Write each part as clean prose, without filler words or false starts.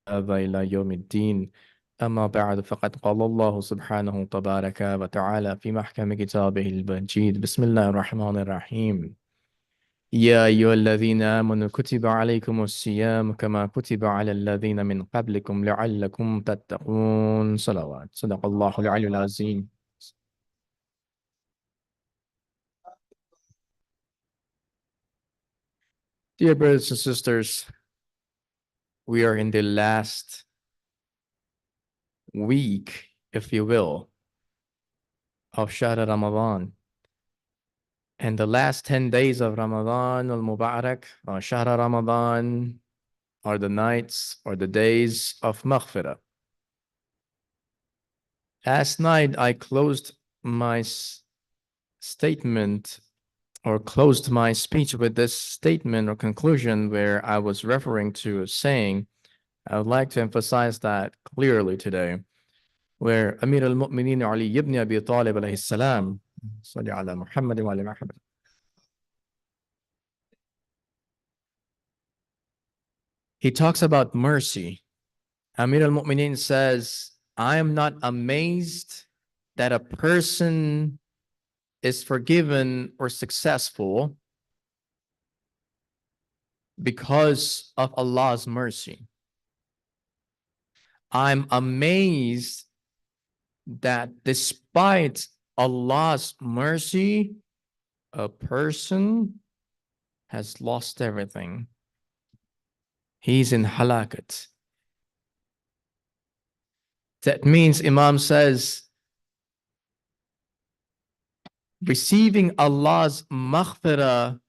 هذا إلى يوم الدين. أما بعد فقد قال الله سبحانه تبارك وتعالى في محكم كتابه المجيد. بسم الله الرحمن الرحيم. يا أيها الذين آمنوا كتب عليكم الصيام كما كتب على الذين من قبلكم لعلكم تتقون. صلوات. صدق الله العلي العظيم. Dear brothers and sisters, we are in the last week, if you will, of Shahr Ramadan. And the last 10 days of Ramadan al-Mubarak, or Shahr Ramadan, are the nights or the days of Maghfirah. Last night, I closed my statement or closed my speech with this statement or conclusion where I was referring to a saying. I would like to emphasize that clearly today, where Amir al-Mu'mineen Ali ibn Abi Talib alayhi salam, salli ala Muhammad wa ala Muhammad, he talks about mercy. Amir al-Mu'mineen says, I am not amazed that a person is forgiven or successful because of Allah's mercy. I'm amazed that despite Allah's mercy, a person has lost everything. He's in halakat. That means Imam says, receiving Allah's maghfirah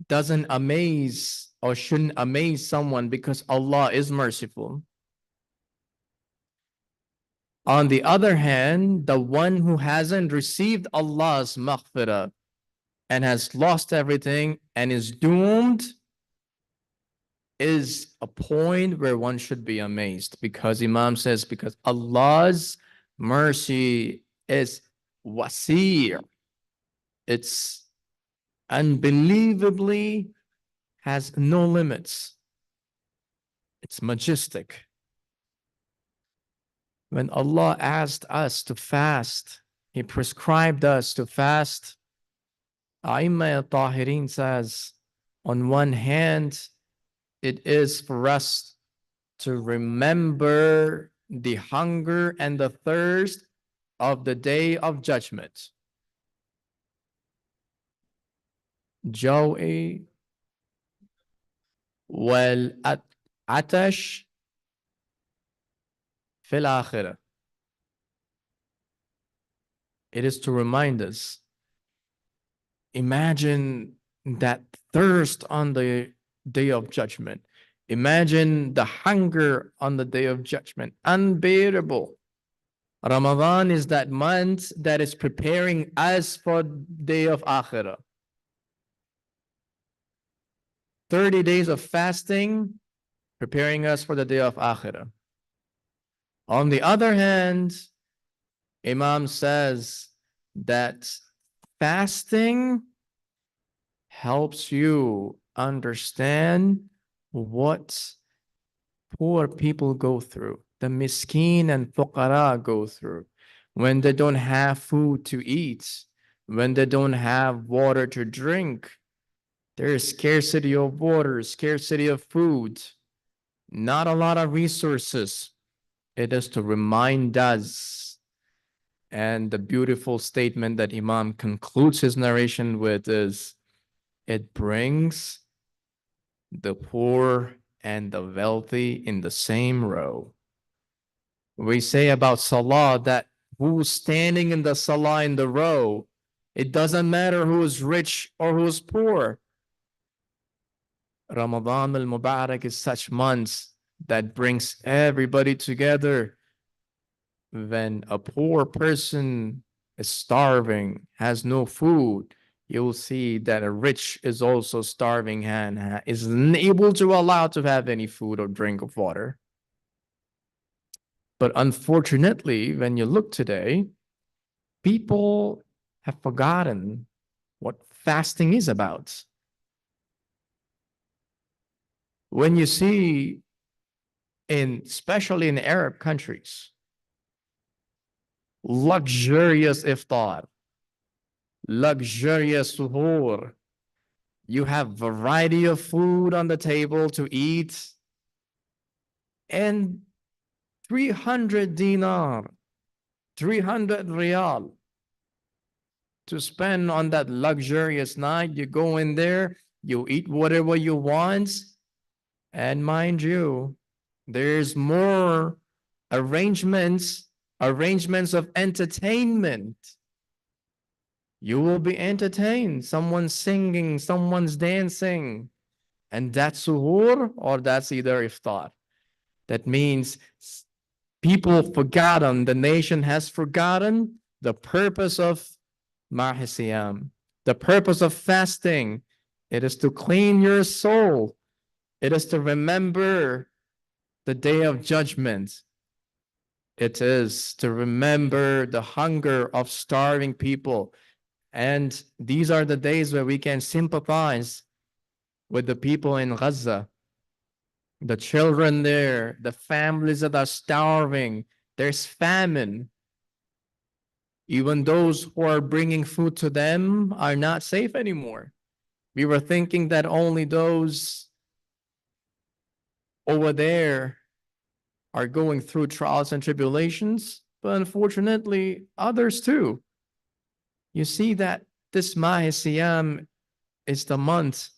doesn't amaze or shouldn't amaze someone because Allah is merciful. On the other hand, the one who hasn't received Allah's maghfirah and has lost everything and is doomed is a point where one should be amazed, because Imam says, because Allah's mercy is wasi'. It's unbelievably has no limits. It's majestic. When Allah asked us to fast, He prescribed us to fast. A'imma al-Tahirin says, on one hand, it is for us to remember the hunger and the thirst of the day of judgment. Jawi wal atash fil akhirah. It is to remind us. Imagine that thirst on the day of judgment. Imagine the hunger on the day of judgment. Unbearable. Ramadan is that month that is preparing us for the day of Akhirah. 30 days of fasting, preparing us for the day of Akhirah. On the other hand, Imam says that fasting helps you understand what poor people go through, the miskin and fuqara go through, when they don't have food to eat, when they don't have water to drink. There is scarcity of water, scarcity of food, not a lot of resources. It is to remind us. And the beautiful statement that Imam concludes his narration with is, it brings the poor and the wealthy in the same row. We say about Salah that who's standing in the Salah in the row, it doesn't matter who is rich or who is poor. Ramadan al-Mubarak is such months that brings everybody together. When a poor person is starving, has no food, you'll see that a rich is also starving and isn't able to allow to have any food or drink of water. But unfortunately, when you look today, people have forgotten what fasting is about. When you see especially in Arab countries, luxurious iftar, luxurious suhoor. You have variety of food on the table to eat, and 300 dinar, 300 riyal to spend on that luxurious night. You go in there, you eat whatever you want, and mind you, there's more arrangements of entertainment. You will be entertained. Someone's singing, someone's dancing. And that's suhoor or that's either iftar. That means people forgotten, the nation has forgotten the purpose of Mahisiyam, the purpose of fasting. It is to clean your soul. It is to remember the day of judgment. It is to remember the hunger of starving people. And these are the days where we can sympathize with the people in Gaza, the children there, the families that are starving. There's famine. Even those who are bringing food to them are not safe anymore. We were thinking that only those over there are going through trials and tribulations, but unfortunately, others too. You see that this Mahi Siyam is the month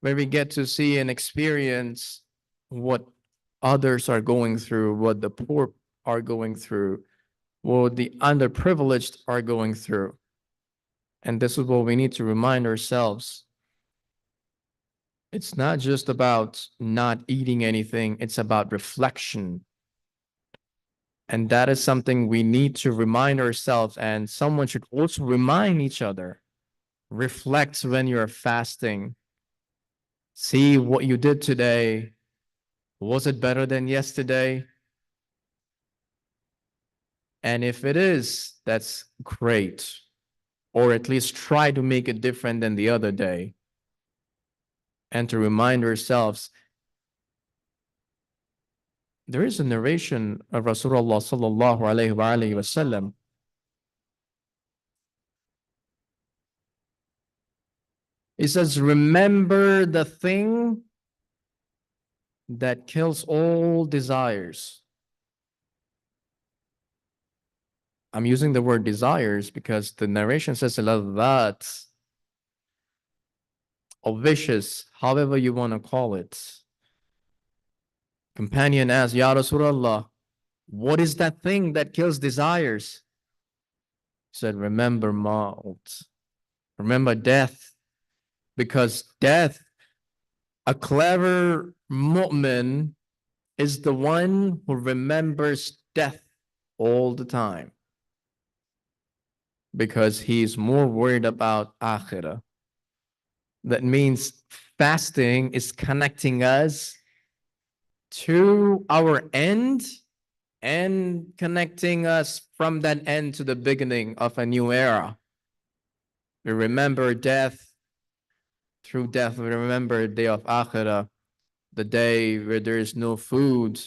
where we get to see and experience what others are going through, what the poor are going through, what the underprivileged are going through. And this is what we need to remind ourselves. It's not just about not eating anything, it's about reflection. And that is something we need to remind ourselves, and someone should also remind each other. Reflect when you're fasting. See what you did today. Was it better than yesterday? And if it is, that's great. Or at least try to make it different than the other day. And to remind ourselves, there is a narration of Rasulullah sallallahu alayhi wa sallam. He says, remember the thing that kills all desires. I'm using the word desires because the narration says a lot of that, or vicious, however you want to call it. Companion asked, Ya Rasulullah, what is that thing that kills desires? He said, remember maut. Remember death. Because death, a clever mu'min is the one who remembers death all the time. Because he's more worried about akhirah. That means fasting is connecting us to our end and connecting us from that end to the beginning of a new era. We remember death. Through death, we remember the day of Akhirah, the day where there is no food,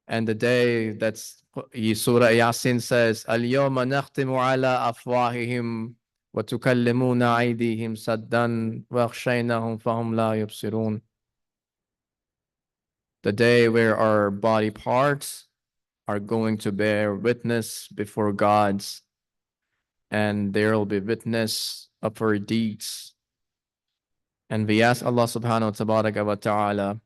and the day that's Surah Yasin says, Al-yawma nakhtimu ala afwahihim wa tukallimuna aydihim saddan wa akhshaynahum fahum la yubsirun. The day where our body parts are going to bear witness before God's, and there will be witness of our deeds. And we ask Allah subhanahu wa ta'ala,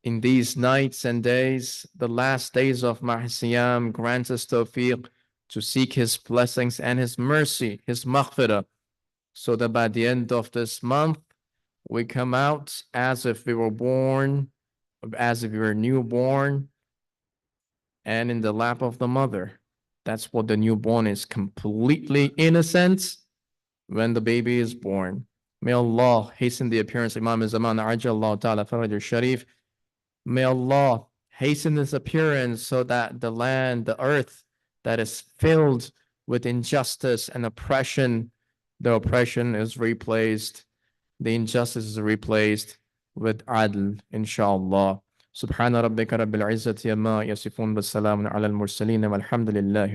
in these nights and days, the last days of Mahsiyam, grant us tawfiq to seek His blessings and His mercy, His maghfirah, so that by the end of this month, we come out as if we were born, as if we were newborn, and in the lap of the mother. That's what the newborn is, completely innocent when the baby is born. May Allah hasten the appearance of Imam Zaman Ajallahu Ta'ala Faraj al-Sharif. May Allah hasten his appearance so that the land, the earth that is filled with injustice and oppression, the oppression is replaced, the injustice is replaced with adl, inshallah. سبحان ربك رب العزة عما يصفون والسلام على المرسلين والحمد لله